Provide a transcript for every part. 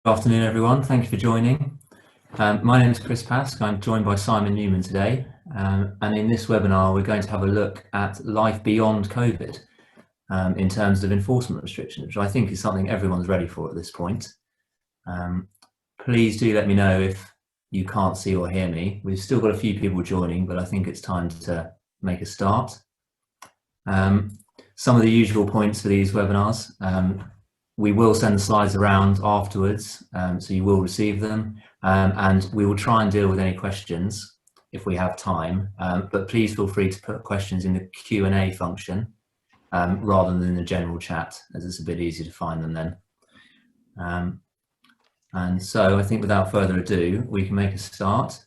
afternoon, everyone. Thank you for joining. My name is Chris Pask. I'm joined by Simon Newman today. And in this webinar, we're going to have a look at life beyond COVID in terms of enforcement restrictions, which I think is something everyone's ready for at this point. Please do let me know if you can't see or hear me. We've still got a few people joining, but I think it's time to make a start. Some of the usual points for these webinars. We will send the slides around afterwards, so you will receive them, and we will try and deal with any questions if we have time, but please feel free to put questions in the Q&A function rather than in the general chat, as it's a bit easier to find them then. And so I think without further ado, we can make a start.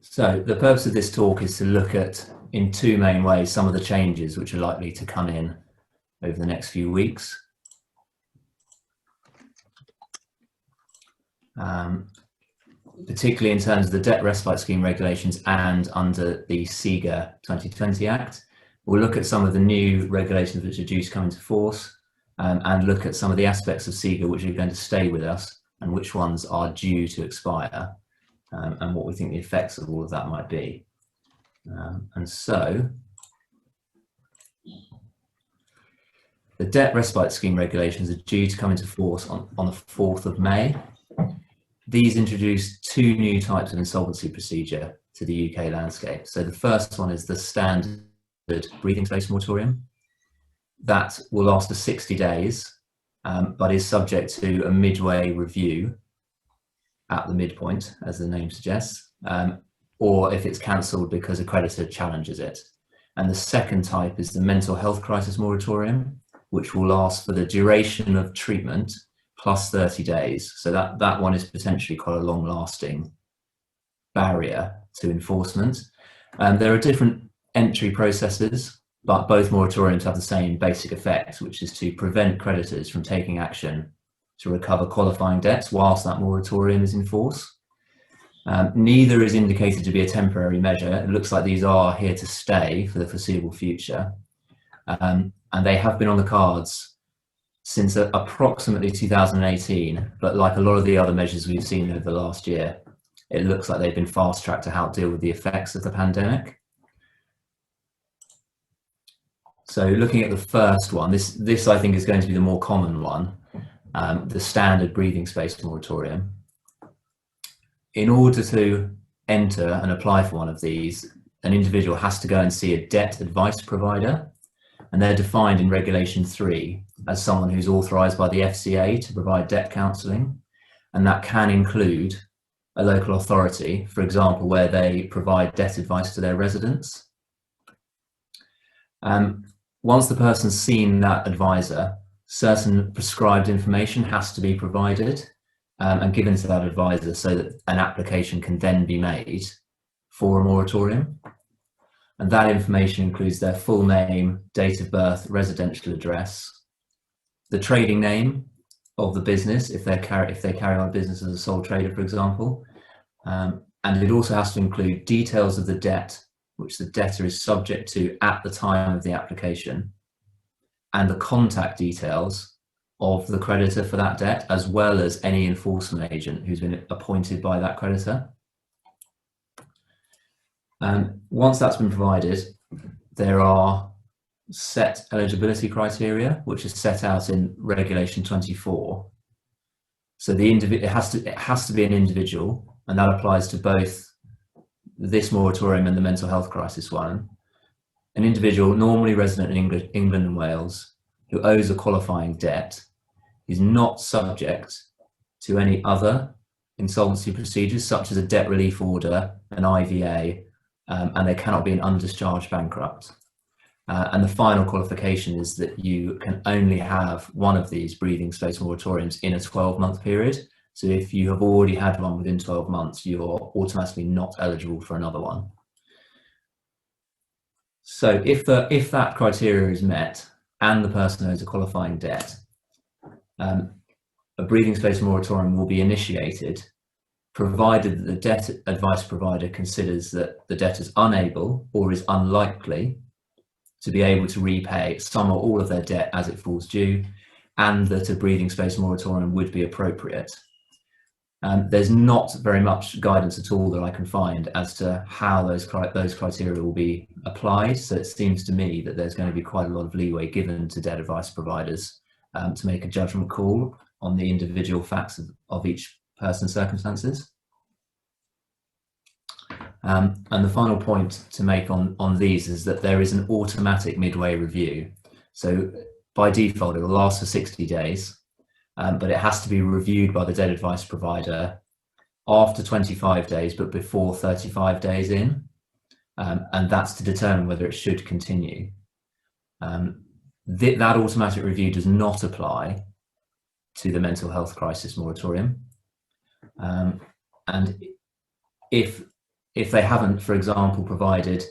So the purpose of this talk is to look at, in two main ways, some of the changes which are likely to come in over the next few weeks. Particularly in terms of the Debt Respite Scheme regulations and under the CIGA 2020 Act. We'll look at some of the new regulations which are due to come into force and look at some of the aspects of CIGA which are going to stay with us and which ones are due to expire and what we think the effects of all of that might be. And so, the Debt Respite Scheme regulations are due to come into force on the 4th of May. These introduce two new types of insolvency procedure to the UK landscape. So the first one is the standard breathing space moratorium. That will last for 60 days, but is subject to a midway review at the midpoint, as the name suggests, or if it's cancelled because a creditor challenges it. And the second type is the mental health crisis moratorium, which will last for the duration of treatment plus 30 days. So that one is potentially quite a long-lasting barrier to enforcement. There are different entry processes, but both moratoriums have the same basic effect, which is to prevent creditors from taking action to recover qualifying debts whilst that moratorium is in force. Neither is indicated to be a temporary measure. It looks like these are here to stay for the foreseeable future. And they have been on the cards since approximately 2018, but like a lot of the other measures we've seen over the last year, it looks like they've been fast-tracked to help deal with the effects of the pandemic. So looking at the first one, this I think is going to be the more common one, the standard breathing space moratorium. In order to enter and apply for one of these, an individual has to go and see a debt advice provider, and they're defined in Regulation 3 as someone who's authorised by the FCA to provide debt counselling, and that can include a local authority, for example, where they provide debt advice to their residents. Once the person's seen that advisor, certain prescribed information has to be provided and given to that advisor so that an application can then be made for a moratorium. And that information includes their full name, date of birth, residential address, the trading name of the business, if they carry on business as a sole trader, for example. And it also has to include details of the debt which the debtor is subject to at the time of the application, and the contact details of the creditor for that debt, as well as any enforcement agent who's been appointed by that creditor. Once that's been provided, there are set eligibility criteria, which is set out in Regulation 24. So it has to be an individual, and that applies to both this moratorium and the mental health crisis one. An individual, normally resident in England and Wales, who owes a qualifying debt, is not subject to any other insolvency procedures, such as a debt relief order, an IVA, and they cannot be an undischarged bankrupt. And the final qualification is that you can only have one of these breathing space moratoriums in a 12-month period. So if you have already had one within 12 months, you're automatically not eligible for another one. So if that criteria is met and the person owes a qualifying debt, a breathing space moratorium will be initiated, provided that the debt advice provider considers that the debtor is unable or is unlikely to be able to repay some or all of their debt as it falls due, and that a breathing space moratorium would be appropriate. There's not very much guidance at all that I can find as to how those criteria will be applied. So it seems to me that there's going to be quite a lot of leeway given to debt advice providers to make a judgment call on the individual facts of each person's circumstances. And the final point to make on these is that there is an automatic midway review. So by default, it will last for 60 days. But it has to be reviewed by the debt advice provider after 25 days, but before 35 days in, and that's to determine whether it should continue. That automatic review does not apply to the mental health crisis moratorium. And if they haven't, for example, provided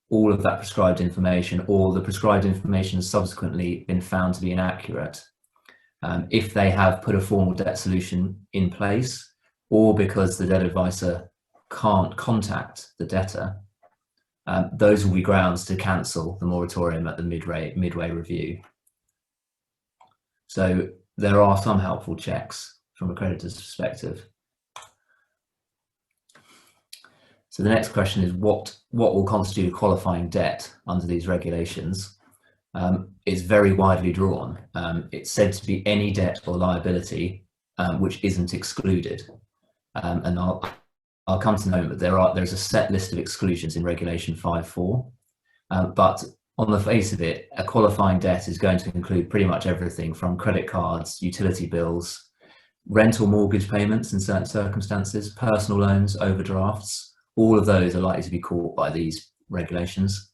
all of that prescribed information, or the prescribed information has subsequently been found to be inaccurate, if they have put a formal debt solution in place, or because the debt advisor can't contact the debtor, those will be grounds to cancel the moratorium at the midway review. So there are some helpful checks from a creditor's perspective. So the next question is what will constitute a qualifying debt under these regulations? Is very widely drawn. It's said to be any debt or liability which isn't excluded. And I'll come to know that there's a set list of exclusions in Regulation 5.4, but on the face of it, a qualifying debt is going to include pretty much everything from credit cards, utility bills, rental mortgage payments in certain circumstances, personal loans, overdrafts. All of those are likely to be caught by these regulations.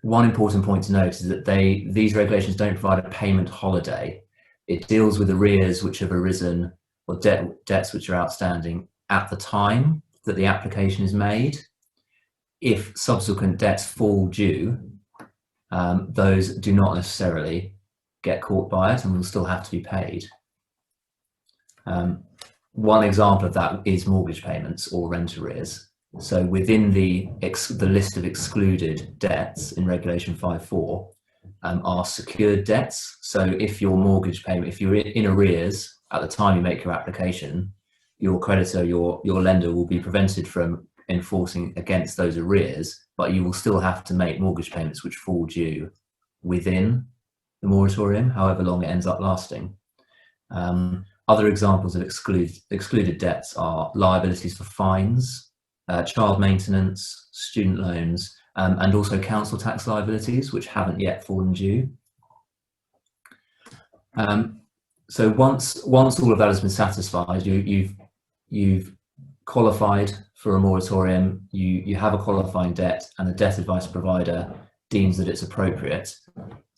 One important point to note is that these regulations don't provide a payment holiday. It deals with arrears which have arisen, or debts which are outstanding at the time that the application is made. If subsequent debts fall due, those do not necessarily get caught by it and will still have to be paid. One example of that is mortgage payments or rent arrears. So within the list of excluded debts in Regulation 5.4 are secured debts. So if your mortgage payment, if you're in arrears at the time you make your application, your creditor, your lender will be prevented from enforcing against those arrears, but you will still have to make mortgage payments which fall due within the moratorium, however long it ends up lasting. Other examples of excluded debts are liabilities for fines, child maintenance, student loans, and also council tax liabilities, which haven't yet fallen due. So once all of that has been satisfied, you've qualified for a moratorium, you have a qualifying debt, and the debt advice provider deems that it's appropriate.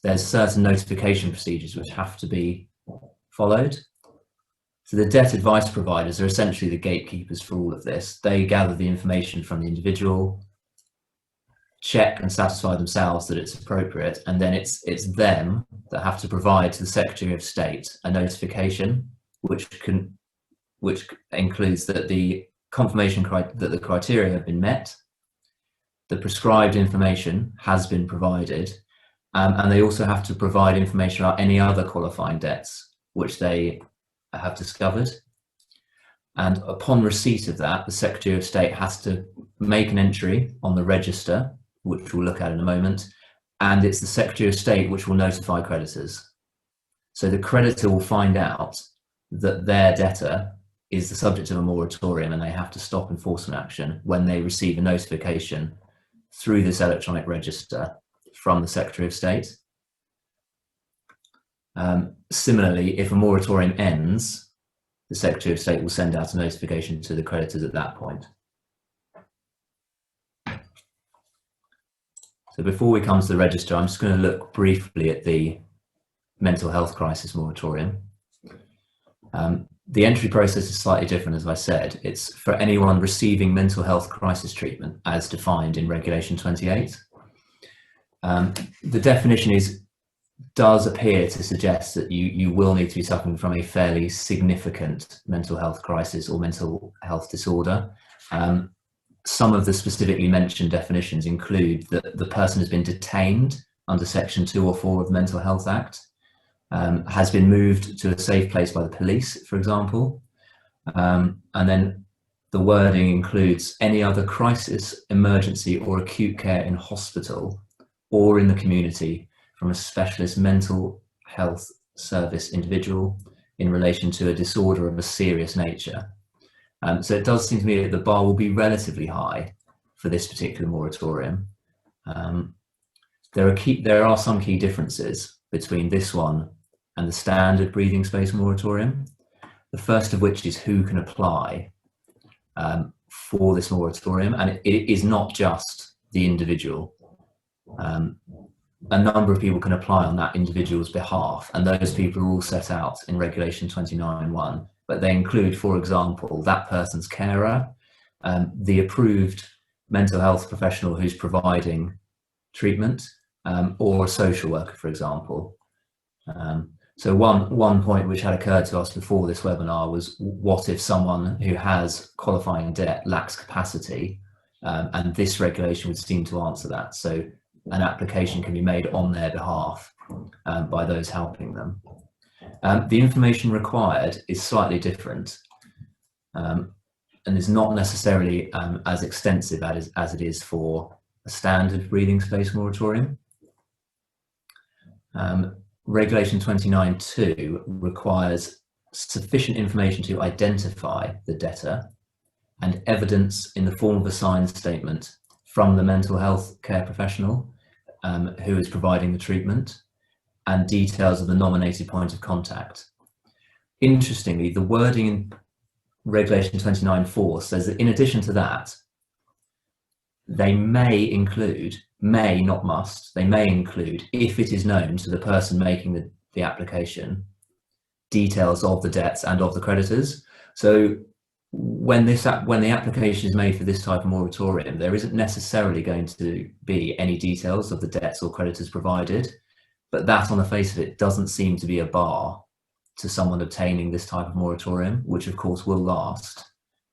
There's certain notification procedures which have to be followed. So the debt advice providers are essentially the gatekeepers for all of this. They gather the information from the individual, check and satisfy themselves that it's appropriate, and then it's them that have to provide to the Secretary of State a notification which includes that the confirmation that the criteria have been met, the prescribed information has been provided, and they also have to provide information about any other qualifying debts which they have discovered. And upon receipt of that, the Secretary of State has to make an entry on the register, which we'll look at in a moment, and it's the Secretary of State which will notify creditors. So the creditor will find out that their debtor is the subject of a moratorium and they have to stop enforcement action when they receive a notification through this electronic register from the Secretary of State. Similarly, if a moratorium ends, the Secretary of State will send out a notification to the creditors at that point. So before we come to the register, I'm just going to look briefly at the mental health crisis moratorium. The entry process is slightly different, as I said. It's for anyone receiving mental health crisis treatment as defined in Regulation 28. The definition does appear to suggest that you will need to be suffering from a fairly significant mental health crisis or mental health disorder. some of the specifically mentioned definitions include that the person has been detained under Section 2 or 4 of the Mental Health Act, has been moved to a safe place by the police, for example, and then the wording includes any other crisis, emergency or acute care in hospital or in the community from a specialist mental health service individual in relation to a disorder of a serious nature. So it does seem to me that the bar will be relatively high for this particular moratorium. There are some key differences between this one and the standard breathing space moratorium. The first of which is who can apply for this moratorium, and it is not just the individual. A number of people can apply on that individual's behalf, and those people are all set out in Regulation 29(1), but they include, for example, that person's carer, the approved mental health professional who's providing treatment, or a social worker, for example. So one point which had occurred to us before this webinar was, what if someone who has qualifying debt lacks capacity? And this regulation would seem to answer that. So an application can be made on their behalf by those helping them. The information required is slightly different and is not necessarily as extensive as it is for a standard breathing space moratorium. Regulation 29(2) requires sufficient information to identify the debtor and evidence in the form of a signed statement from the mental health care professional who is providing the treatment, and details of the nominated point of contact. Interestingly, the wording in Regulation 29(4) says that in addition to that, they may include, may not must, they may include, if it is known to the person making the application, details of the debts and of the creditors. So when the application is made for this type of moratorium, there isn't necessarily going to be any details of the debts or creditors provided, but that on the face of it doesn't seem to be a bar to someone obtaining this type of moratorium, which of course will last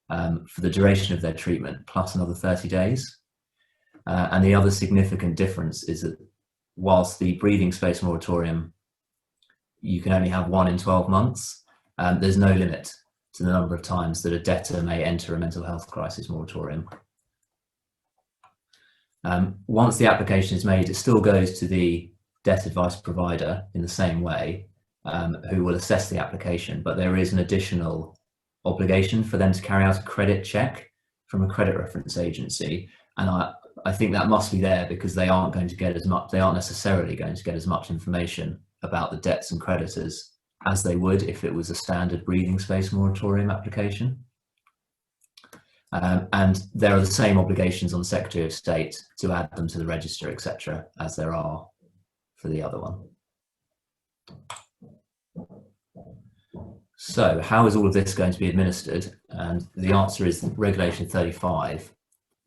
for the duration of their treatment plus another 30 days. And the other significant difference is that whilst the breathing space moratorium, you can only have 1 in 12 months, there's no limit to the number of times that a debtor may enter a mental health crisis moratorium. Once the application is made, it still goes to the debt advice provider in the same way, who will assess the application, but there is an additional obligation for them to carry out a credit check from a credit reference agency. And I think that must be there because they aren't necessarily going to get as much information about the debts and creditors as they would if it was a standard breathing space moratorium application. And there are the same obligations on the Secretary of State to add them to the register, etc., as there are for the other one. So how is all of this going to be administered? And the answer is that Regulation 35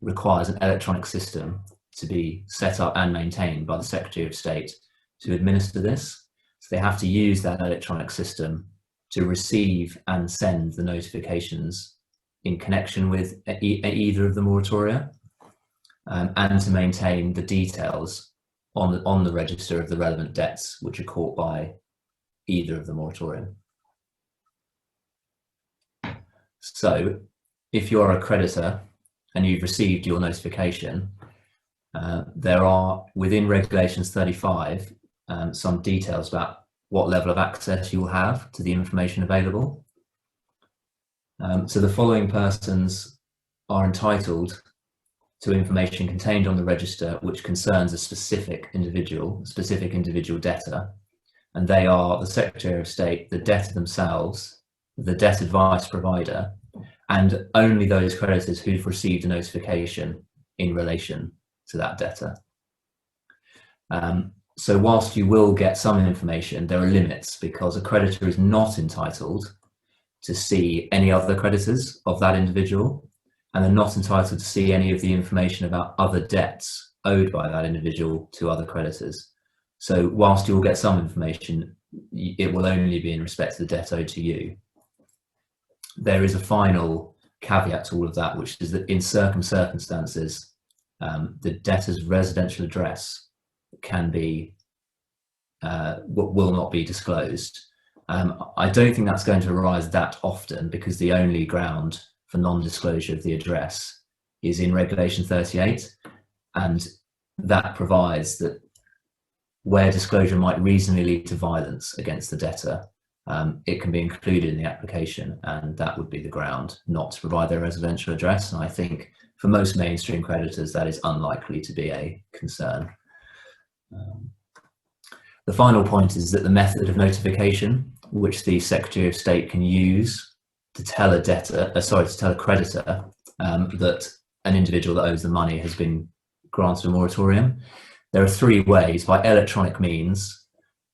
requires an electronic system to be set up and maintained by the Secretary of State to administer this. So they have to use that electronic system to receive and send the notifications in connection with either of the moratoria, and to maintain the details on the register of the relevant debts which are caught by either of the moratorium. So if you're a creditor and you've received your notification, there are within Regulations 35 some details about what level of access you will have to the information available. So the following persons are entitled to information contained on the register which concerns a specific individual debtor, and they are the Secretary of State, the debtor themselves, the debt advice provider, and only those creditors who've received a notification in relation to that debtor. So whilst you will get some information, there are limits because a creditor is not entitled to see any other creditors of that individual, and they're not entitled to see any of the information about other debts owed by that individual to other creditors. So whilst you'll get some information, it will only be in respect to the debt owed to you. There is a final caveat to all of that, which is that in certain circumstances, the debtor's residential address can be will not be disclosed. I don't think that's going to arise that often, because the only ground for non-disclosure of the address is in Regulation 38, and that provides that where disclosure might reasonably lead to violence against the debtor, it can be included in the application, and that would be the ground not to provide their residential address. And I think for most mainstream creditors, that is unlikely to be a concern. The final point is that the method of notification, which the Secretary of State can use to tell a debtor, to tell a creditor that an individual that owes the money has been granted a moratorium. There are three ways: by electronic means,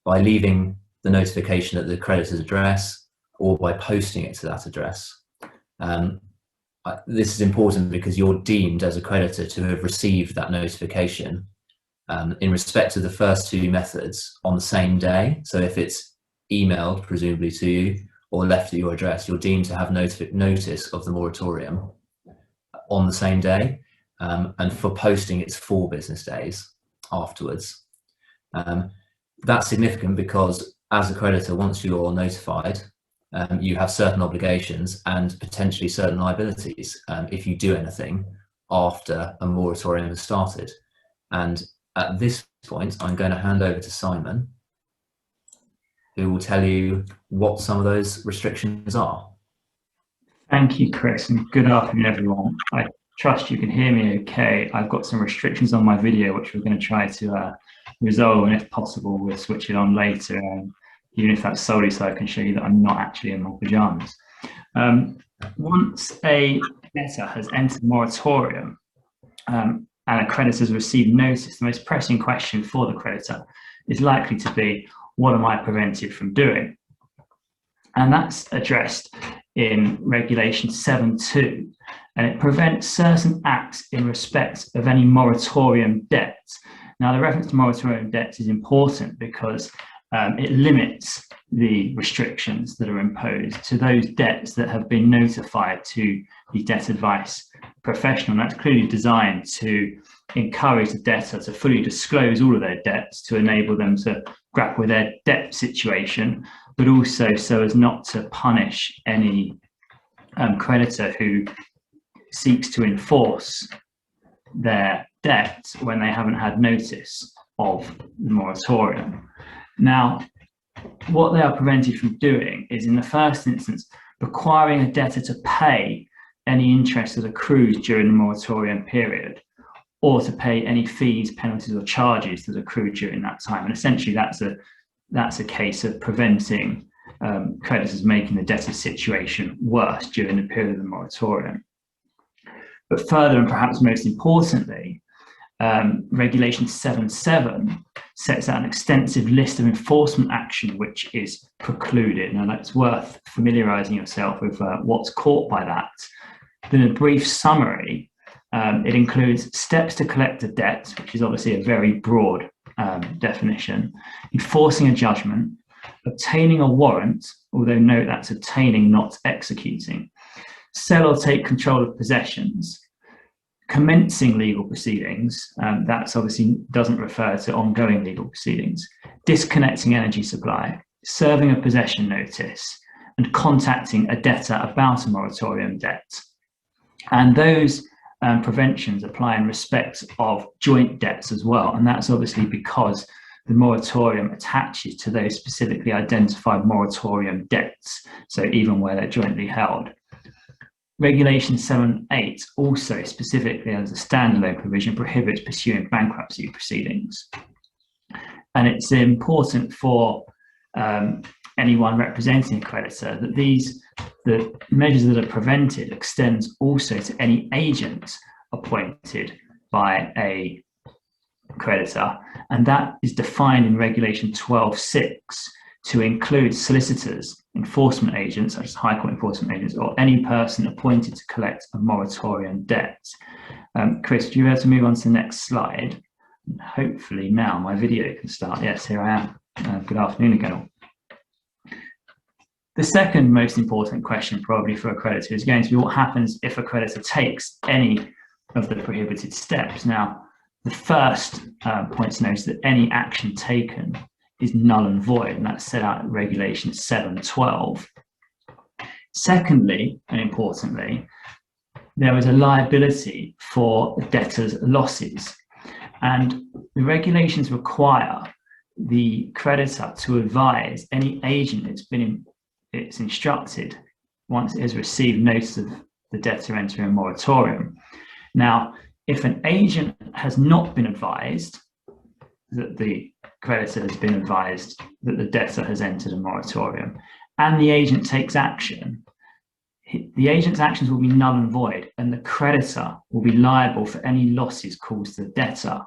by leaving the notification at the creditor's address, or by posting it to that address. This is important because you're deemed as a creditor to have received that notification in respect of the first two methods on the same day. So if it's emailed, presumably to you, or left at your address, you're deemed to have notice of the moratorium on the same day. And for posting, it's 4 business days afterwards. That's significant because as a creditor, once you're notified, you have certain obligations and potentially certain liabilities if you do anything after a moratorium has started. And at this point, I'm going to hand over to Simon, who will tell you what some of those restrictions are. Thank you, Chris, and good afternoon, everyone. I trust you can hear me okay. I've got some restrictions on my video, which we're going to try to resolve, and if possible, we'll switch it on later, even if that's solely so I can show you that I'm not actually in my pajamas. Once a debtor has entered moratorium and a creditor has received notice, the most pressing question for the creditor is likely to be, what am I prevented from doing? And that's addressed in Regulation 7.2, and it prevents certain acts in respect of any moratorium debt. Now, the reference to moratorium debt is important because it limits the restrictions that are imposed to those debts that have been notified to the debt advice professional. And that's clearly designed to encourage the debtor to fully disclose all of their debts, to enable them to grapple with their debt situation, but also so as not to punish any creditor who seeks to enforce their debt when they haven't had notice of the moratorium. Now, what they are prevented from doing is, in the first instance, requiring a debtor to pay any interest that accrues during the moratorium period, or to pay any fees, penalties, or charges that accrue during that time. And essentially, that's a case of preventing creditors making the debtor's situation worse during the period of the moratorium. But further, and perhaps most importantly, Regulation 7.7 sets out an extensive list of enforcement action which is precluded. Now, that's worth familiarising yourself with what's caught by that. Then a brief summary, it includes steps to collect a debt, which is obviously a very broad definition, enforcing a judgment, obtaining a warrant, although note that's obtaining, not executing, sell or take control of possessions, commencing legal proceedings, that's obviously doesn't refer to ongoing legal proceedings, disconnecting energy supply, serving a possession notice, and contacting a debtor about a moratorium debt. And those preventions apply in respect of joint debts as well, and that's obviously because the moratorium attaches to those specifically identified moratorium debts, so even where they're jointly held. Regulation 7.8 also specifically, as a standalone provision, prohibits pursuing bankruptcy proceedings. And it's important for anyone representing a creditor that the measures that are prevented extends also to any agent appointed by a creditor. And that is defined in Regulation 12.6 to include solicitors, enforcement agents, such as High Court enforcement agents, or any person appointed to collect a moratorium debt. Chris, do you have to move on to the next slide? And hopefully now my video can start. Yes, here I am. Good afternoon again. The second most important question probably for a creditor is going to be what happens if a creditor takes any of the prohibited steps. Now, the first point to note is that any action taken is null and void, and that's set out in Regulation 7.12. Secondly, and importantly, there is a liability for debtors' losses, and the regulations require the creditor to advise any agent it's instructed once it has received notice of the debtor entering a moratorium. Now, if an agent has not been advised that the creditor has been advised that the debtor has entered a moratorium, and the agent takes action, the agent's actions will be null and void, and the creditor will be liable for any losses caused to the debtor.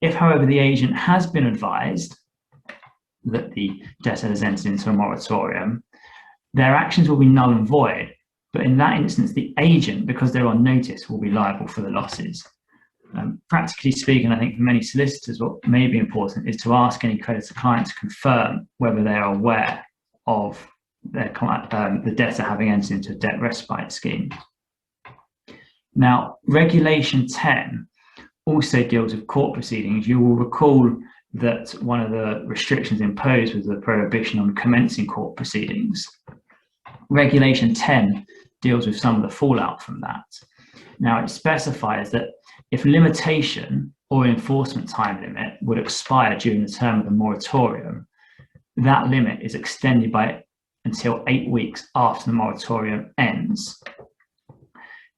If, however, the agent has been advised that the debtor has entered into a moratorium, their actions will be null and void, but in that instance, the agent, because they're on notice, will be liable for the losses. Practically speaking, I think for many solicitors, what may be important is to ask any creditor client to confirm whether they are aware of their the debtor having entered into a debt respite scheme. Now, Regulation 10 also deals with court proceedings. You will recall that one of the restrictions imposed was the prohibition on commencing court proceedings. Regulation 10 deals with some of the fallout from that. Now, it specifies that if limitation or enforcement time limit would expire during the term of the moratorium, that limit is extended by until 8 weeks after the moratorium ends.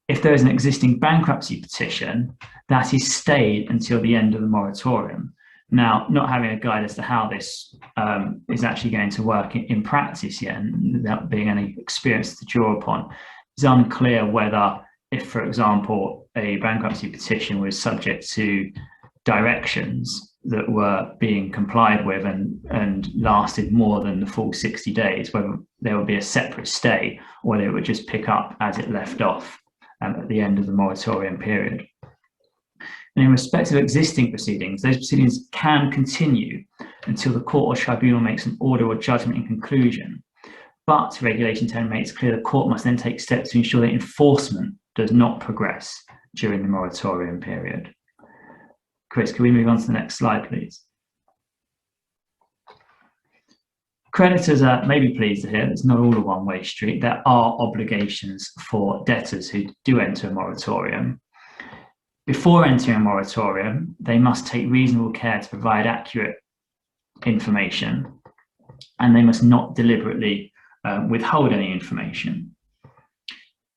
If there is an existing bankruptcy petition, that is stayed until the end of the moratorium. Now, not having a guide as to how this is actually going to work in practice yet, and without being any experience to draw upon, it's unclear whether, if, for example, a bankruptcy petition was subject to directions that were being complied with and lasted more than the full 60 days, whether there would be a separate stay or whether it would just pick up as it left off at the end of the moratorium period. And in respect of existing proceedings, those proceedings can continue until the court or tribunal makes an order or judgment in conclusion. But Regulation 10 makes clear the court must then take steps to ensure that enforcement does not progress during the moratorium period. Chris, can we move on to the next slide, please? Creditors may be pleased to hear it's not all a one-way street. There are obligations for debtors who do enter a moratorium. Before entering a moratorium, they must take reasonable care to provide accurate information, and they must not deliberately withhold any information.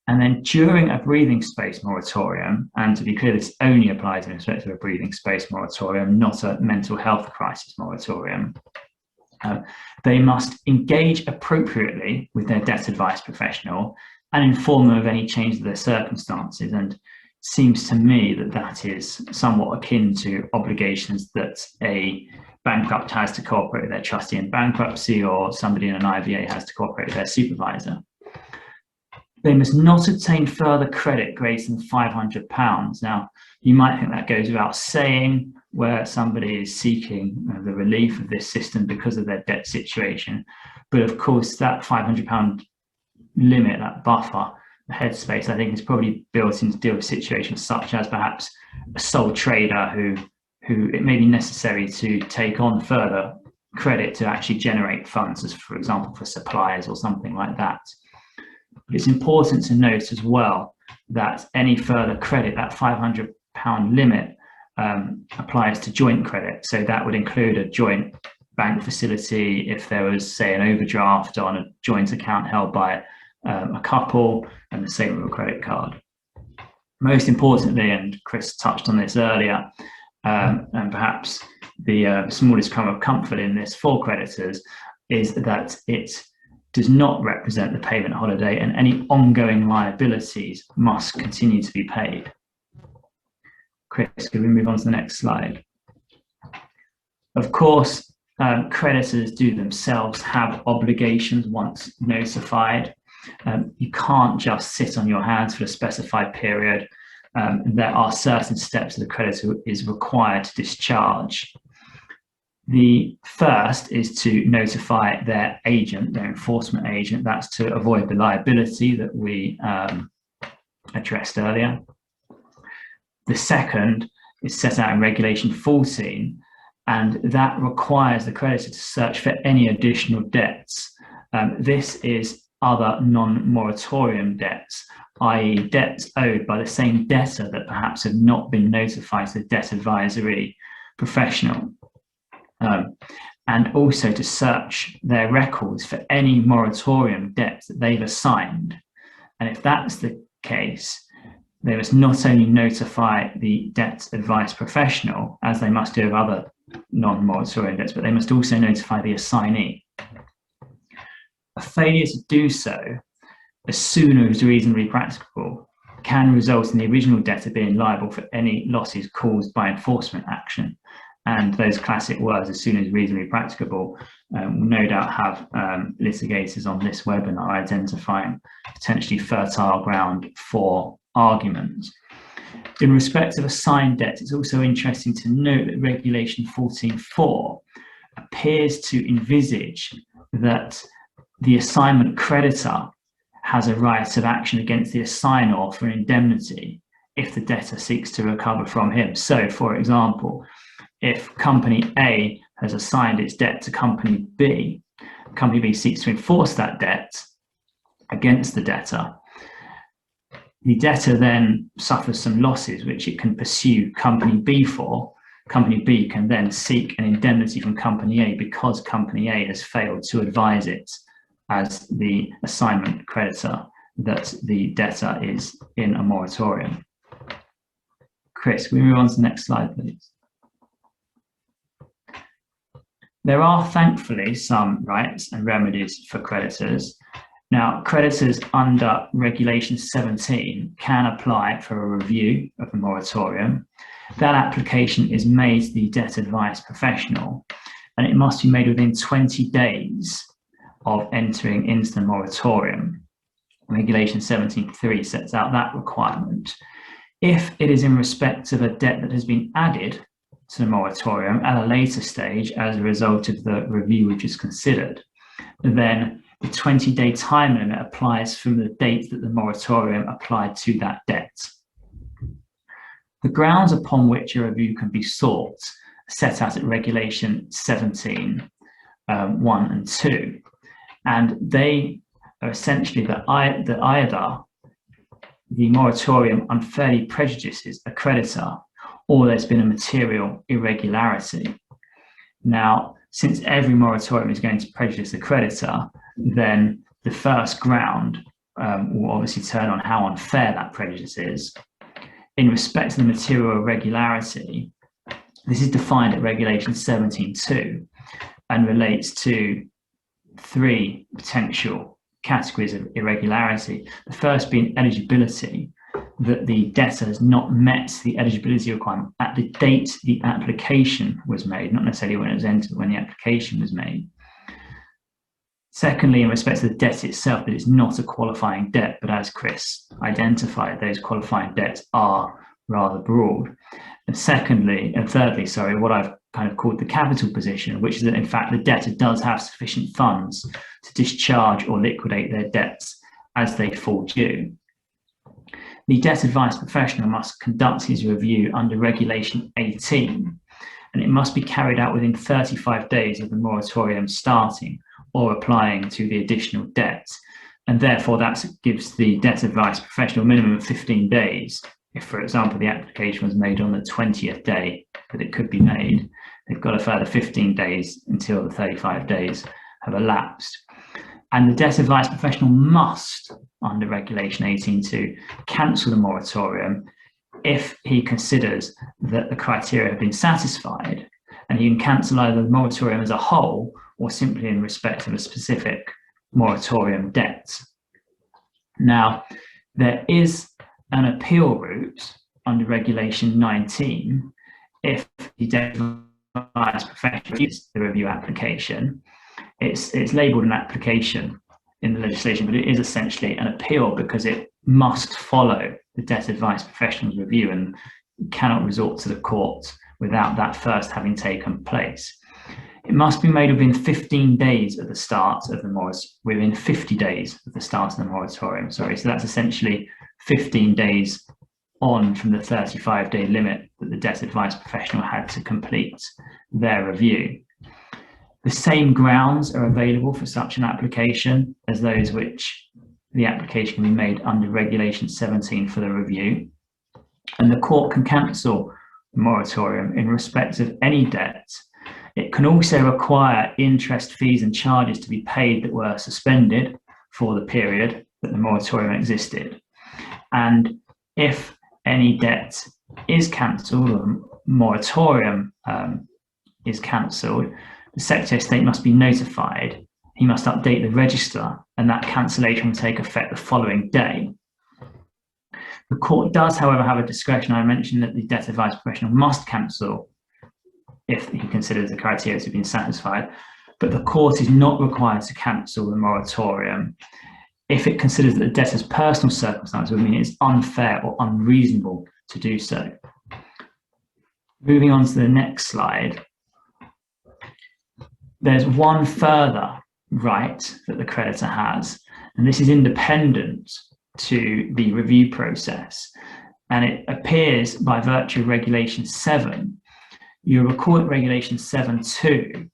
And then during a breathing space moratorium, and to be clear, this only applies in respect to a breathing space moratorium, not a mental health crisis moratorium, they must engage appropriately with their debt advice professional and inform them of any change of their circumstances. And seems to me that that is somewhat akin to obligations that a bankrupt has to cooperate with their trustee in bankruptcy, or somebody in an IVA has to cooperate with their supervisor. They must not obtain further credit greater than £500. Now, you might think that goes without saying where somebody is seeking the relief of this system because of their debt situation. But of course, that £500 limit, that buffer, the headspace, I think is probably built in to deal with situations such as perhaps a sole trader who it may be necessary to take on further credit to actually generate funds, as for example for suppliers or something like that. But it's important to note as well that any further credit, that £500 limit, applies to joint credit. So that would include a joint bank facility if there was, say, an overdraft on a joint account held by a couple, and the same with a credit card. Most importantly, and Chris touched on this earlier, and perhaps the smallest crumb of comfort in this for creditors is that it does not represent the payment holiday, and any ongoing liabilities must continue to be paid. Chris, can we move on to the next slide? Of course, creditors do themselves have obligations once notified. You can't just sit on your hands for a specified period. There are certain steps that the creditor is required to discharge. The first is to notify their agent, their enforcement agent. That's to avoid the liability that we addressed earlier. The second is set out in Regulation 14, and that requires the creditor to search for any additional debts. This is other non-moratorium debts, i.e. debts owed by the same debtor that perhaps have not been notified to the debt advisory professional. And also to search their records for any moratorium debts that they've assigned. And if that's the case, they must not only notify the debt advice professional, as they must do of other non-moratorium debts, but they must also notify the assignee. A failure to do so, as soon as reasonably practicable, can result in the original debtor being liable for any losses caused by enforcement action. And those classic words, as soon as reasonably practicable, will no doubt have litigators on this webinar identifying potentially fertile ground for arguments. In respect of assigned debts, it's also interesting to note that Regulation 14.4 appears to envisage that the assignment creditor has a right of action against the assignor for indemnity if the debtor seeks to recover from him. So, for example, if Company A has assigned its debt to Company B seeks to enforce that debt against the debtor. The debtor then suffers some losses which it can pursue Company B for. Company B can then seek an indemnity from Company A because Company A has failed to advise it as the assignment creditor that the debtor is in a moratorium. Chris, can we move on to the next slide, please? There are thankfully some rights and remedies for creditors. Now, creditors under Regulation 17 can apply for a review of the moratorium. That application is made to the debt advice professional, and it must be made within 20 days of entering into the moratorium. Regulation 17.3 sets out that requirement. If it is in respect of a debt that has been added to the moratorium at a later stage as a result of the review which is considered, then the 20-day time limit applies from the date that the moratorium applied to that debt. The grounds upon which a review can be sought are set out at Regulation 17, 1 and 2, and they are essentially that either the moratorium unfairly prejudices a creditor or there's been a material irregularity. Now, since every moratorium is going to prejudice the creditor, then the first ground will obviously turn on how unfair that prejudice is. In respect to the material irregularity, this is defined at Regulation 17.2 and relates to three potential categories of irregularity. The first being eligibility, that the debtor has not met the eligibility requirement at the date the application was made, not necessarily when it was entered, when the application was made. Secondly, in respect to the debt itself, that it's not a qualifying debt, but as Chris identified, those qualifying debts are rather broad. And thirdly, what I've kind of called the capital position, which is that in fact the debtor does have sufficient funds to discharge or liquidate their debts as they fall due. The debt advice professional must conduct his review under Regulation 18, and it must be carried out within 35 days of the moratorium starting or applying to the additional debt. And therefore that gives the debt advice professional a minimum of 15 days. If, for example, the application was made on the 20th day that it could be made, they've got a further 15 days until the 35 days have elapsed. And the debt advice professional must, under Regulation 18.2, cancel the moratorium if he considers that the criteria have been satisfied, and he can cancel either the moratorium as a whole or simply in respect of a specific moratorium debt. Now, there is an appeal route under Regulation 19 if the debt advice professional reviews the review application. It's labelled an application in the legislation, but it is essentially an appeal because it must follow the debt advice professional's review and cannot resort to the court without that first having taken place. It must be made within 15 days of the start of the moratorium, within 50 days of the start of the moratorium, sorry. So that's essentially 15 days on from the 35-day limit that the debt advice professional had to complete their review. The same grounds are available for such an application as those which the application can be made under Regulation 17 for the review. And the court can cancel the moratorium in respect of any debt. It can also require interest, fees and charges to be paid that were suspended for the period that the moratorium existed. And if any debt is cancelled or moratorium is cancelled, the Secretary of State must be notified. He must update the register, and that cancellation will take effect the following day. The court does, however, have a discretion. I mentioned that the debt advice professional must cancel if he considers the criteria to have been satisfied, but the court is not required to cancel the moratorium if it considers that the debtor's personal circumstances would mean it's unfair or unreasonable to do so. Moving on to the next slide, there's one further right that the creditor has, and this is independent to the review process, and it appears by virtue of Regulation 7. You'll recall that Regulation 7.2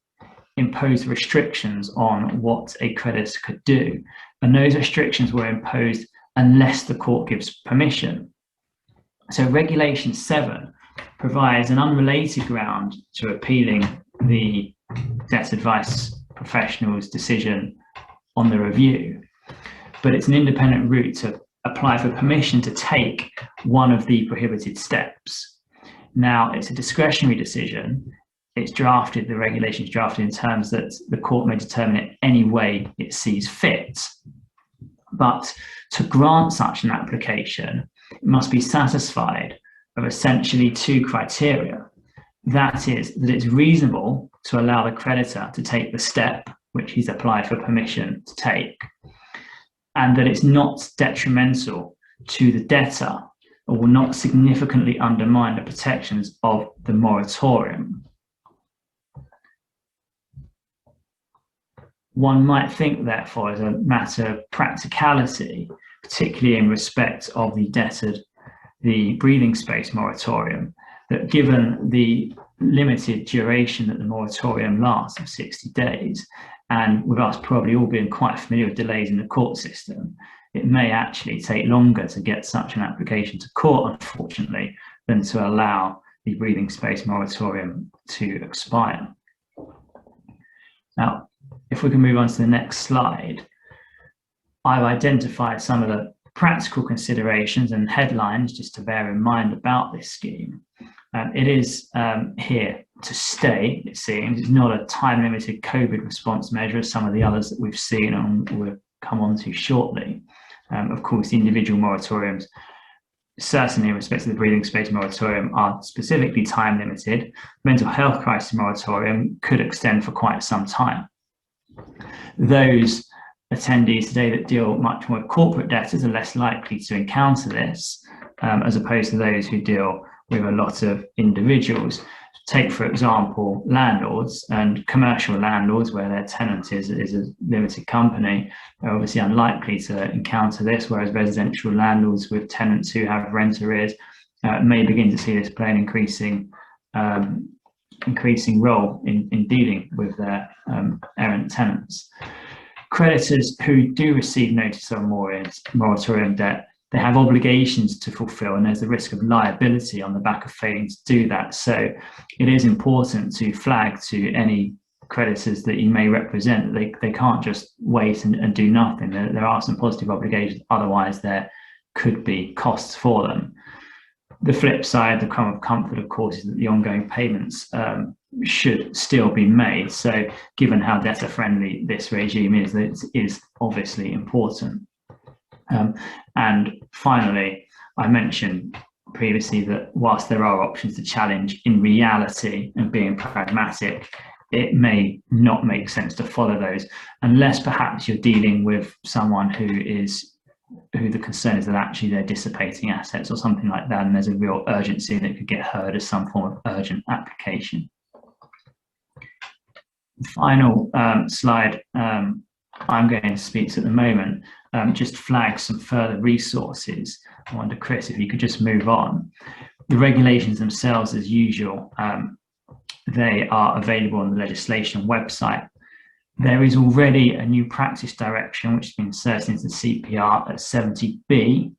imposed restrictions on what a creditor could do, and those restrictions were imposed unless the court gives permission. So Regulation 7 provides an unrelated ground to appealing the debt advice professional's decision on the review, but it's an independent route to apply for permission to take one of the prohibited steps. Now, it's a discretionary decision. It's drafted, the regulation is drafted in terms that the court may determine it any way it sees fit. But to grant such an application, it must be satisfied of essentially two criteria. That is, that it's reasonable to allow the creditor to take the step which he's applied for permission to take, and that it's not detrimental to the debtor or will not significantly undermine the protections of the moratorium. One might think, therefore, as a matter of practicality, particularly in respect of the breathing space moratorium, that given the limited duration that the moratorium lasts of 60 days, and with us probably all being quite familiar with delays in the court system, it may actually take longer to get such an application to court, unfortunately, than to allow the breathing space moratorium to expire. Now, if we can move on to the next slide, I've identified some of the practical considerations and headlines just to bear in mind about this scheme. It is here to stay, it seems. It's not a time-limited COVID response measure as some of the others that we've seen and we'll come on to shortly. Of course, the individual moratoriums, certainly in respect to the breathing space moratorium, are specifically time-limited. Mental health crisis moratorium could extend for quite some time. Those attendees today that deal much more with corporate debtors are less likely to encounter this, as opposed to those who deal with a lot of individuals. Take, for example, landlords and commercial landlords where their tenant is a limited company. They're obviously unlikely to encounter this, whereas residential landlords with tenants who have rent arrears may begin to see this play an increasing role in dealing with their errant tenants. Creditors who do receive notice of moratorium debt, they have obligations to fulfill, and there's the risk of liability on the back of failing to do that. So it is important to flag to any creditors that you may represent that they can't just wait and do nothing. There are some positive obligations, otherwise there could be costs for them. The flip side, the crumb of comfort, of course, is that the ongoing payments should still be made. So given how debtor-friendly this regime is, it is obviously important. And finally, I mentioned previously that whilst there are options to challenge, in reality and being pragmatic, it may not make sense to follow those unless perhaps you're dealing with someone who the concern is that actually they're dissipating assets or something like that, and there's a real urgency that could get heard as some form of urgent application. The final slide I'm going to speak to at the moment just flags some further resources. I wonder, Chris, if you could just move on. The regulations themselves, as usual, they are available on the legislation website. There is already a new practice direction which has been inserted into the CPR at 70B,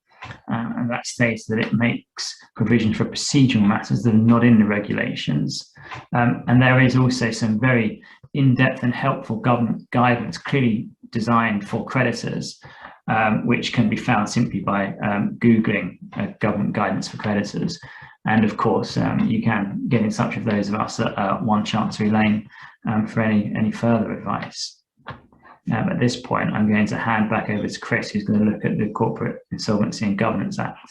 and that states that it makes provision for procedural matters that are not in the regulations. And there is also some very in-depth and helpful government guidance clearly designed for creditors, which can be found simply by Googling government guidance for creditors. And of course, you can get in touch with those of us at 1 Chancery Lane for any further advice. At this point, I'm going to hand back over to Chris, who's going to look at the Corporate Insolvency and Governance Act.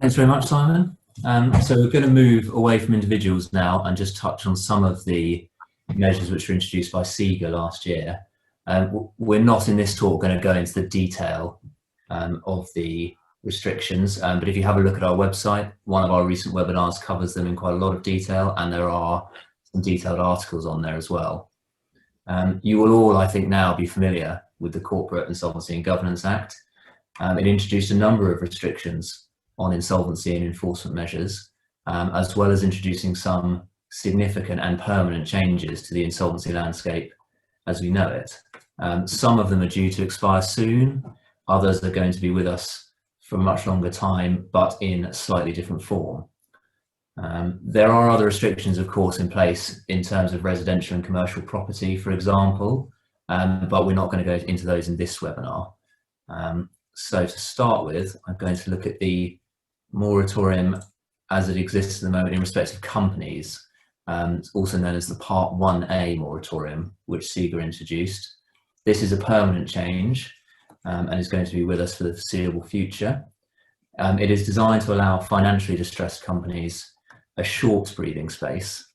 Thanks very much, Simon. So we're going to move away from individuals now and just touch on some of the measures which were introduced by CIGA last year. We're not in this talk going to go into the detail of the restrictions, but if you have a look at our website, one of our recent webinars covers them in quite a lot of detail, and there are some detailed articles on there as well. You will all, I think, now be familiar with the Corporate Insolvency and Governance Act. It introduced a number of restrictions on insolvency and enforcement measures, as well as introducing some significant and permanent changes to the insolvency landscape as we know it. Some of them are due to expire soon, others are going to be with us for a much longer time, but in slightly different form. There are other restrictions, of course, in place in terms of residential and commercial property, for example, but we're not going to go into those in this webinar. So to start with, I'm going to look at the moratorium as it exists at the moment in respect of companies, also known as the Part 1A moratorium, which CIGA introduced. This is a permanent change and is going to be with us for the foreseeable future. It is designed to allow financially distressed companies a short breathing space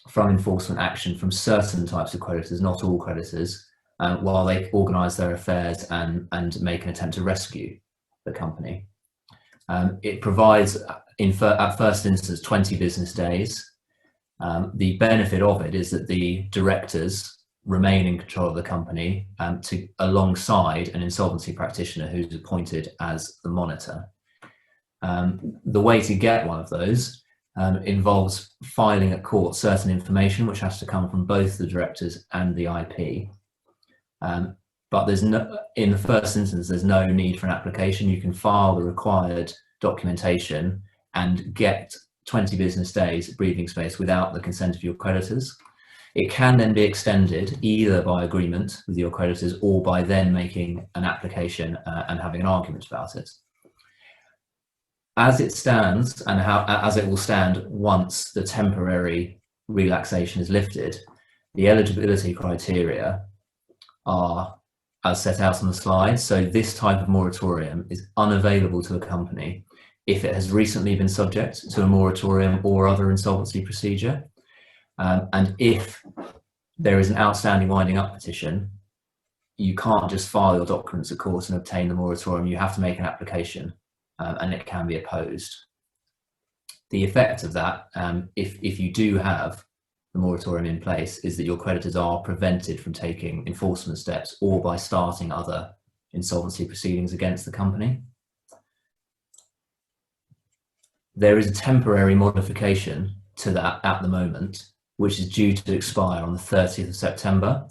from enforcement action from certain types of creditors, not all creditors, while they organise their affairs and make an attempt to rescue the company. It provides, at first instance, 20 business days. The benefit of it is that the directors remain in control of the company alongside an insolvency practitioner who's appointed as the monitor. The way to get one of those involves filing at court certain information which has to come from both the directors and the IP. But in the first instance, there's no need for an application. You can file the required documentation and get 20 business days breathing space without the consent of your creditors. It can then be extended either by agreement with your creditors or by then making an application and having an argument about it. As it stands, and as it will stand once the temporary relaxation is lifted, the eligibility criteria are as set out on the slide. So this type of moratorium is unavailable to a company if it has recently been subject to a moratorium or other insolvency procedure. And if there is an outstanding winding up petition, you can't just file your documents at court and obtain the moratorium. You have to make an application and it can be opposed. The effect of that, if you do have the moratorium in place, is that your creditors are prevented from taking enforcement steps or by starting other insolvency proceedings against the company. There is a temporary modification to that at the moment, which is due to expire on the 30th of September.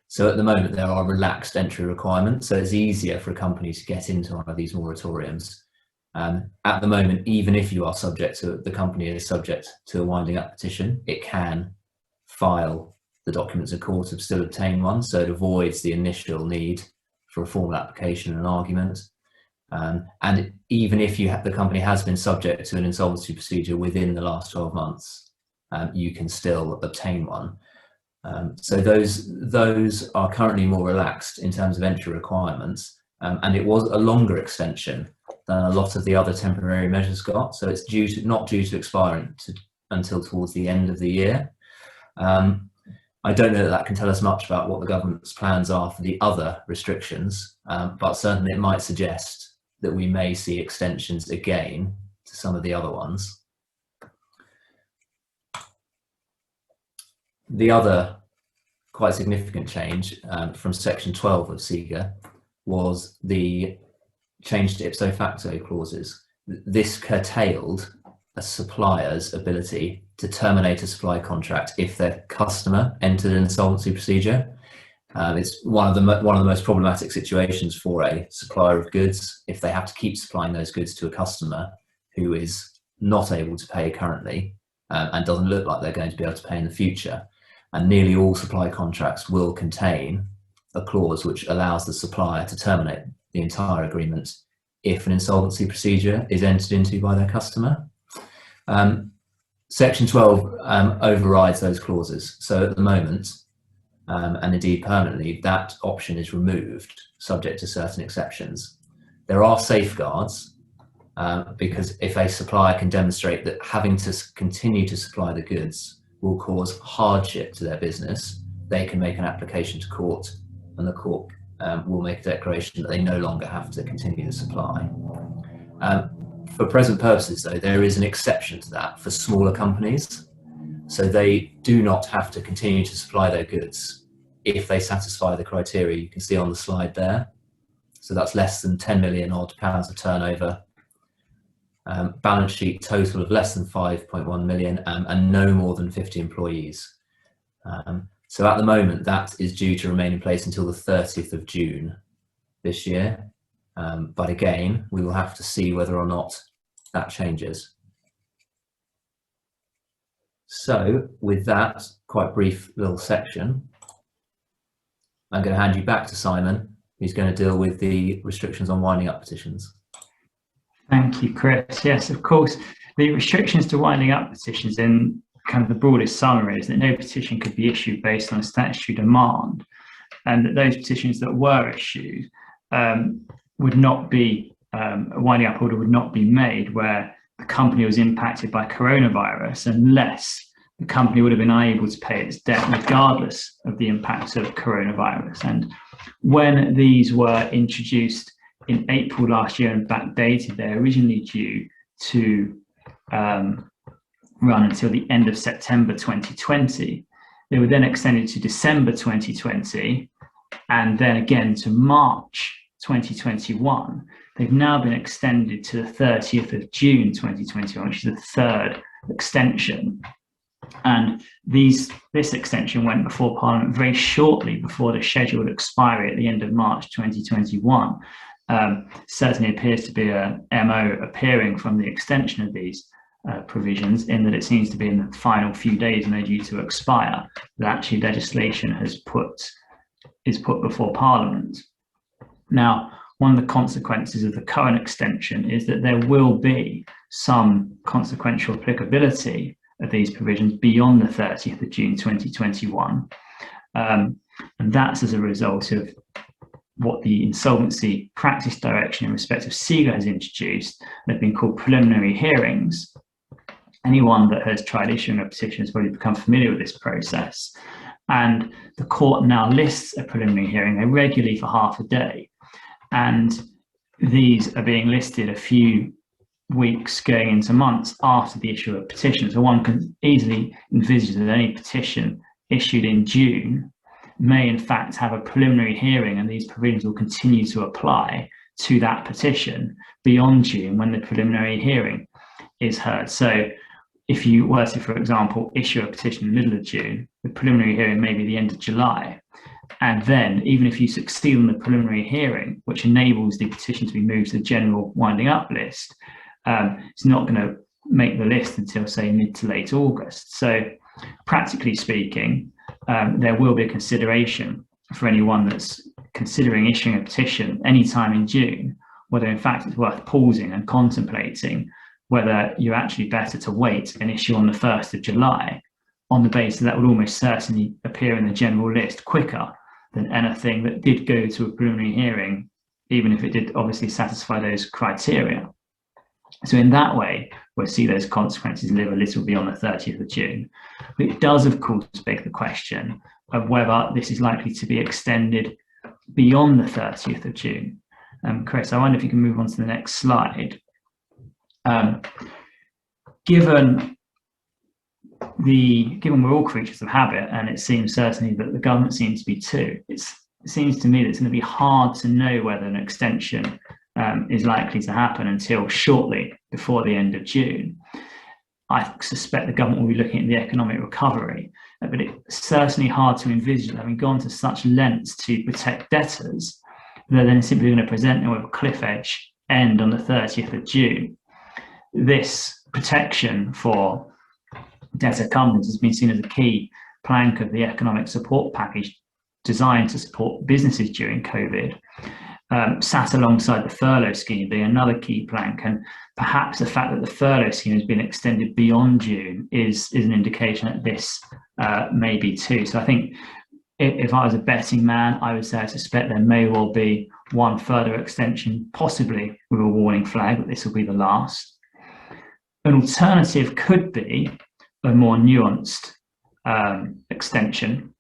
So at the moment, there are relaxed entry requirements, so it's easier for a company to get into one of these moratoriums. At the moment, even if you are subject to, the company is subject to a winding up petition, it can file the documents in court and still obtain one, so it avoids the initial need for a formal application and an argument. And even if the company has been subject to an insolvency procedure within the last 12 months, you can still obtain one. So those are currently more relaxed in terms of entry requirements, and it was a longer extension than a lot of the other temporary measures got. So it's not due to expire until towards the end of the year. I don't know that can tell us much about what the government's plans are for the other restrictions, but certainly it might suggest that we may see extensions again to some of the other ones. The other quite significant change from section 12 of CIGA was the change to ipso facto clauses. This curtailed a supplier's ability to terminate a supply contract if their customer entered an insolvency procedure. It's one of the most problematic situations for a supplier of goods if they have to keep supplying those goods to a customer who is not able to pay currently and doesn't look like they're going to be able to pay in the future. And nearly all supply contracts will contain a clause which allows the supplier to terminate the entire agreement if an insolvency procedure is entered into by their customer. Section 12 overrides those clauses. So at the moment, and indeed permanently, that option is removed, subject to certain exceptions. There are safeguards, because if a supplier can demonstrate that having to continue to supply the goods will cause hardship to their business, they can make an application to court, and the court will make a declaration that they no longer have to continue the supply. For present purposes, though, there is an exception to that for smaller companies. So they do not have to continue to supply their goods if they satisfy the criteria you can see on the slide there. So that's less than 10 million odd pounds of turnover, balance sheet total of less than 5.1 million, and no more than 50 employees. So at the moment, that is due to remain in place until the 30th of June this year. But again, we will have to see whether or not that changes. So with that quite brief little section, I'm going to hand you back to Simon, who's going to deal with the restrictions on winding up petitions. Thank you, Chris. Yes, of course, the restrictions to winding up petitions in kind of the broadest summary is that no petition could be issued based on a statutory demand, and that those petitions that were issued would not be, a winding up order would not be made where the company was impacted by coronavirus unless the company would have been unable to pay its debt regardless of the impact of coronavirus. And when these were introduced in April last year and backdated, they're originally due to run until the end of September 2020. They were then extended to December 2020 and then again to March 2021. They've now been extended to the 30th of June 2021, which is the third extension. And this extension went before Parliament very shortly before the scheduled expiry at the end of March 2021. Certainly appears to be a MO appearing from the extension of these provisions, in that it seems to be in the final few days when they're due to expire that actually legislation is put before Parliament. Now, one of the consequences of the current extension is that there will be some consequential applicability of these provisions beyond the 30th of June 2021. And that's as a result of what the Insolvency Practice Direction in respect of CIGA has introduced. They've been called preliminary hearings. Anyone that has tried issuing a petition has probably become familiar with this process. And the court now lists a preliminary hearing regularly for half a day. And these are being listed a few weeks going into months after the issue of petition. So one can easily envisage that any petition issued in June may in fact have a preliminary hearing, and these provisions will continue to apply to that petition beyond June when the preliminary hearing is heard. So if you were to, for example, issue a petition in the middle of June, the preliminary hearing may be the end of July. And then even if you succeed in the preliminary hearing, which enables the petition to be moved to the general winding up list, it's not going to make the list until, say, mid to late August. So practically speaking, there will be a consideration for anyone that's considering issuing a petition anytime in June, whether in fact it's worth pausing and contemplating whether you're actually better to wait and issue on the 1st of July on the basis that would almost certainly appear in the general list quicker than anything that did go to a preliminary hearing, even if it did obviously satisfy those criteria. So in that way, we'll see those consequences live a little beyond the 30th of June. But it does, of course, beg the question of whether this is likely to be extended beyond the 30th of June. Chris, I wonder if you can move on to the next slide. Given given we're all creatures of habit, and it seems certainly that the government seems to be too, it seems to me that it's going to be hard to know whether an extension is likely to happen until shortly before the end of June. I suspect the government will be looking at the economic recovery, but it's certainly hard to envisage, having gone to such lengths to protect debtors, they're then simply going to present them with a cliff edge end on the 30th of June. This protection for debtor companies has been seen as a key plank of the economic support package designed to support businesses during COVID, sat alongside the furlough scheme being another key plank. And perhaps the fact that the furlough scheme has been extended beyond June is an indication that this may be too. So I think if I was a betting man, I would say I suspect there may well be one further extension, possibly with a warning flag that this will be the last. An alternative could be a more nuanced extension.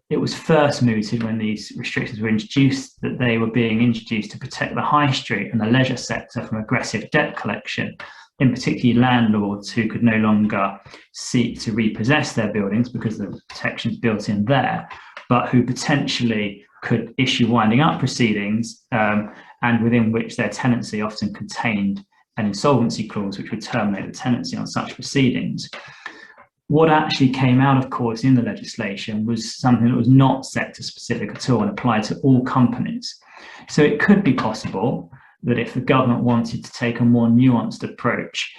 It was first mooted when these restrictions were introduced that they were being introduced to protect the high street and the leisure sector from aggressive debt collection, in particular landlords who could no longer seek to repossess their buildings because of the protections built in there, but who potentially could issue winding up proceedings and within which their tenancy often contained an insolvency clause which would terminate the tenancy on such proceedings. What actually came out, of course, in the legislation was something that was not sector specific at all and applied to all companies. So it could be possible that if the government wanted to take a more nuanced approach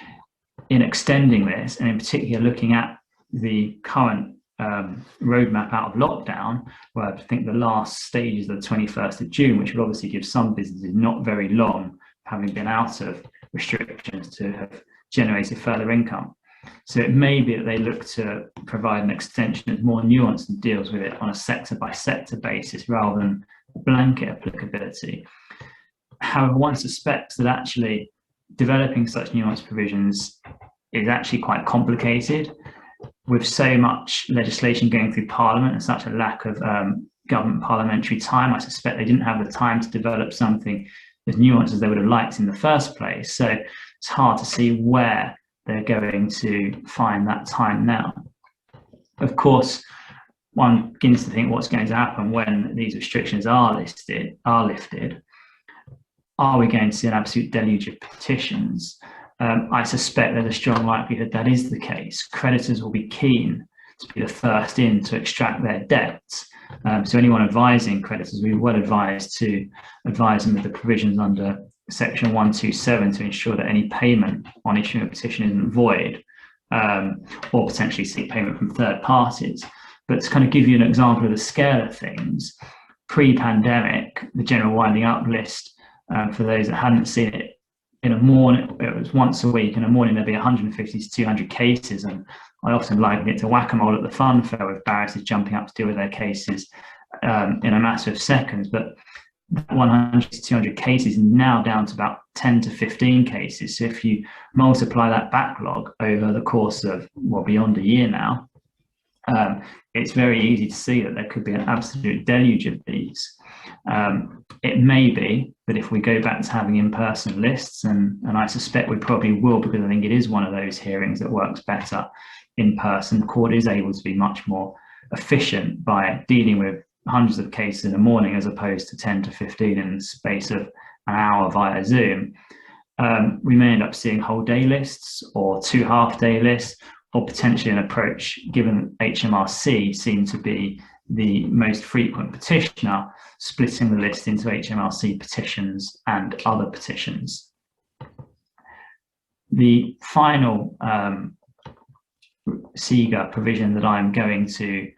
in extending this, and in particular looking at the current roadmap out of lockdown, where I think the last stage is the 21st of June, which would obviously give some businesses not very long, having been out of restrictions, to have generated further income. So it may be that they look to provide an extension that's more nuanced and deals with it on a sector by sector basis rather than blanket applicability. However, one suspects that actually developing such nuanced provisions is actually quite complicated. With so much legislation going through Parliament and such a lack of government parliamentary time, I suspect they didn't have the time to develop something as nuanced as they would have liked in the first place. So it's hard to see where they're going to find that time now. Of course, one begins to think what's going to happen when these restrictions are lifted. Are we going to see an absolute deluge of petitions? I suspect there's a strong likelihood that is the case. Creditors will be keen to be the first in to extract their debts. So anyone advising creditors, we well advised to advise them of the provisions under Section 127 to ensure that any payment on issuing a petition isn't void, or potentially seek payment from third parties. But to kind of give you an example of the scale of things, pre-pandemic, the general winding up list, for those that hadn't seen it, in a morning, it was once a week. In a morning, there'd be 150 to 200 cases, and I often liken it to whack-a-mole at the fun fair with barristers jumping up to deal with their cases in a matter of seconds. But 100 to 200 cases now down to about 10 to 15 cases. So if you multiply that backlog over the course of, well, beyond a year now, it's very easy to see that there could be an absolute deluge of these. It may be that if we go back to having in-person lists, and I suspect we probably will, because I think it is one of those hearings that works better in person, the court is able to be much more efficient by dealing with hundreds of cases in a morning as opposed to 10 to 15 in the space of an hour via Zoom. We may end up seeing whole day lists or 2 half-day lists, or potentially an approach, given HMRC seem to be the most frequent petitioner, splitting the list into HMRC petitions and other petitions. The final CIGA provision that I'm going to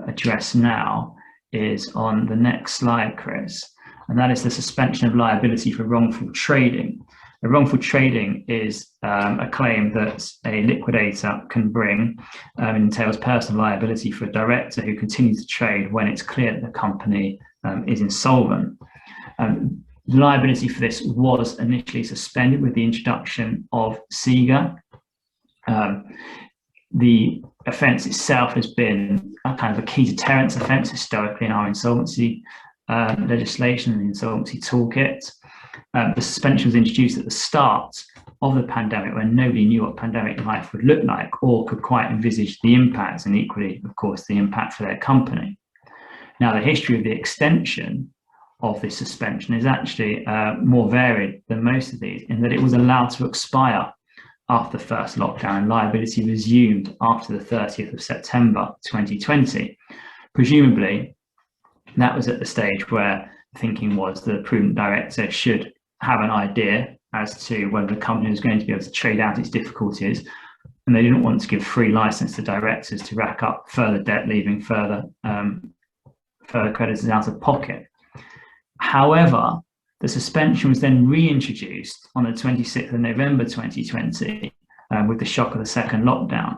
address now is on the next slide, Chris, and that is the suspension of liability for wrongful trading. A wrongful trading is a claim that a liquidator can bring. It entails personal liability for a director who continues to trade when it's clear that the company is insolvent. Liability for this was initially suspended with the introduction of CIGA. The offence itself has been a kind of a key deterrence offence historically in our insolvency legislation and the insolvency toolkit. The suspension was introduced at the start of the pandemic, when nobody knew what pandemic life would look like or could quite envisage the impacts, and equally, of course, the impact for their company. Now, the history of the extension of this suspension is actually more varied than most of these, in that it was allowed to expire after the first lockdown and liability resumed after the 30th of September 2020. Presumably, that was at the stage where thinking was the prudent director should have an idea as to whether the company was going to be able to trade out its difficulties, and they didn't want to give free license to directors to rack up further debt, leaving further creditors out of pocket. However, the suspension was then reintroduced on the 26th of November 2020 with the shock of the second lockdown,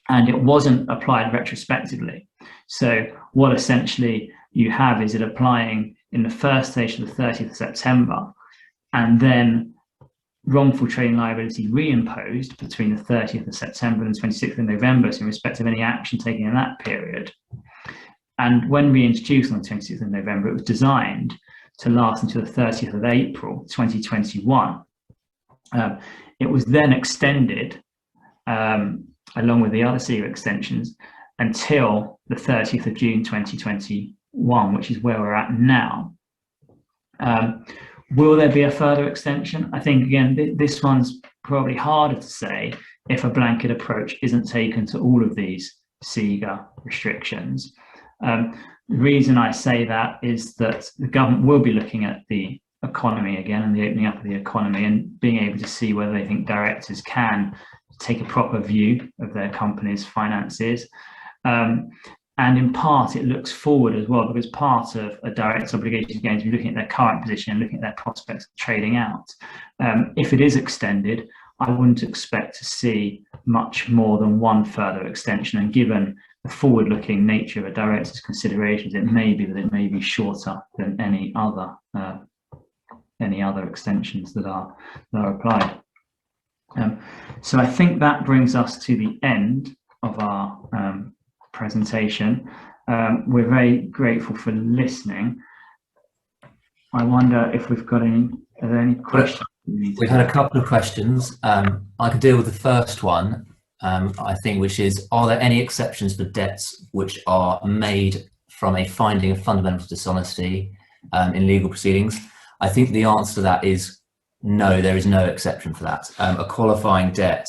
and it wasn't applied retrospectively. So what essentially you have is it applying in the first stage of the 30th of September, and then wrongful trading liability reimposed between the 30th of September and the 26th of November, so in respect of any action taken in that period. And when reintroduced on the 26th of November, it was designed to last until the 30th of April 2021. It was then extended, along with the other CIGA extensions, until the 30th of June 2021, which is where we're at now. Will there be a further extension? I think, again, this one's probably harder to say if a blanket approach isn't taken to all of these CIGA restrictions. The reason I say that is that the government will be looking at the economy again and the opening up of the economy and being able to see whether they think directors can take a proper view of their company's finances. And in part, it looks forward as well, because part of a director's obligation is going to be looking at their current position and looking at their prospects of trading out. If it is extended, I wouldn't expect to see much more than one further extension. And given the forward-looking nature of a director's considerations, it may be that it may be shorter than any other extensions that are applied. So I think that brings us to the end of our presentation. We're very grateful for listening. I wonder if we've got are there any questions? We've had a couple of questions. I could deal with the first one, I think, which is, are there any exceptions for debts which are made from a finding of fundamental dishonesty in legal proceedings? I think the answer to that is no, there is no exception for that. A qualifying debt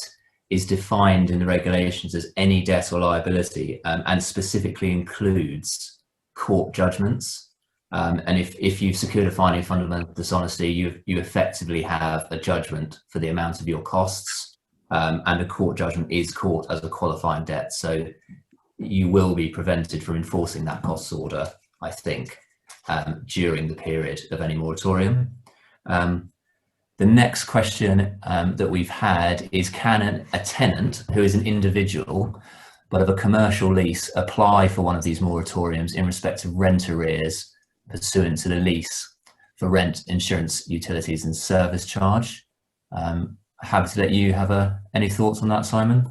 is defined in the regulations as any debt or liability, and specifically includes court judgments. And if you've secured a finding of fundamental dishonesty, you effectively have a judgment for the amount of your costs, and a court judgment is caught as a qualifying debt. So you will be prevented from enforcing that costs order, I think, during the period of any moratorium. The next question that we've had is, can a tenant who is an individual but of a commercial lease apply for one of these moratoriums in respect of rent arrears pursuant to the lease for rent, insurance, utilities and service charge? Happy to let you have any thoughts on that, Simon?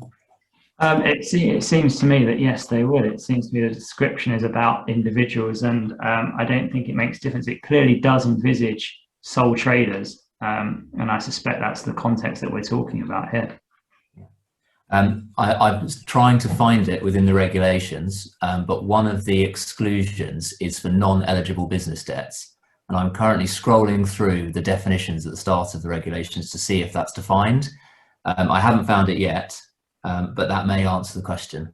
It seems to me that yes, they would. It seems to me the description is about individuals, and I don't think it makes a difference. It clearly does envisage sole traders. And I suspect that's the context that we're talking about here. I was trying to find it within the regulations, but one of the exclusions is for non-eligible business debts. And I'm currently scrolling through the definitions at the start of the regulations to see if that's defined. I haven't found it yet, but that may answer the question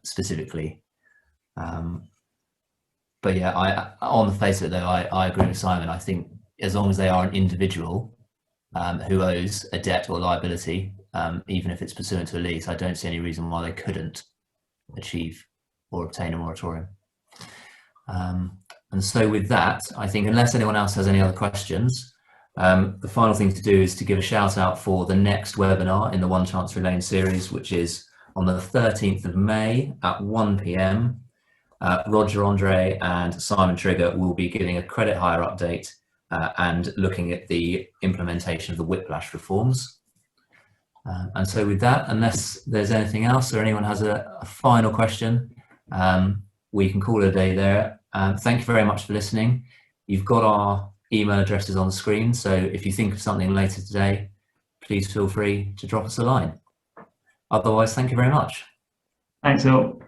specifically. But yeah, on the face of it though, I agree with Simon. I think as long as they are an individual who owes a debt or liability, even if it's pursuant to a lease, I don't see any reason why they couldn't achieve or obtain a moratorium. And so with that, I think, unless anyone else has any other questions, the final thing to do is to give a shout out for the next webinar in the One Chancery Lane series, which is on the 13th of May at 1 p.m. Roger Andre and Simon Trigger will be giving a credit hire update and looking at the implementation of the whiplash reforms. And so with that, unless there's anything else or anyone has a final question, we can call it a day there. Thank you very much for listening. You've got our email addresses on the screen, so if you think of something later today, please feel free to drop us a line. Otherwise, thank you very much. Thanks all.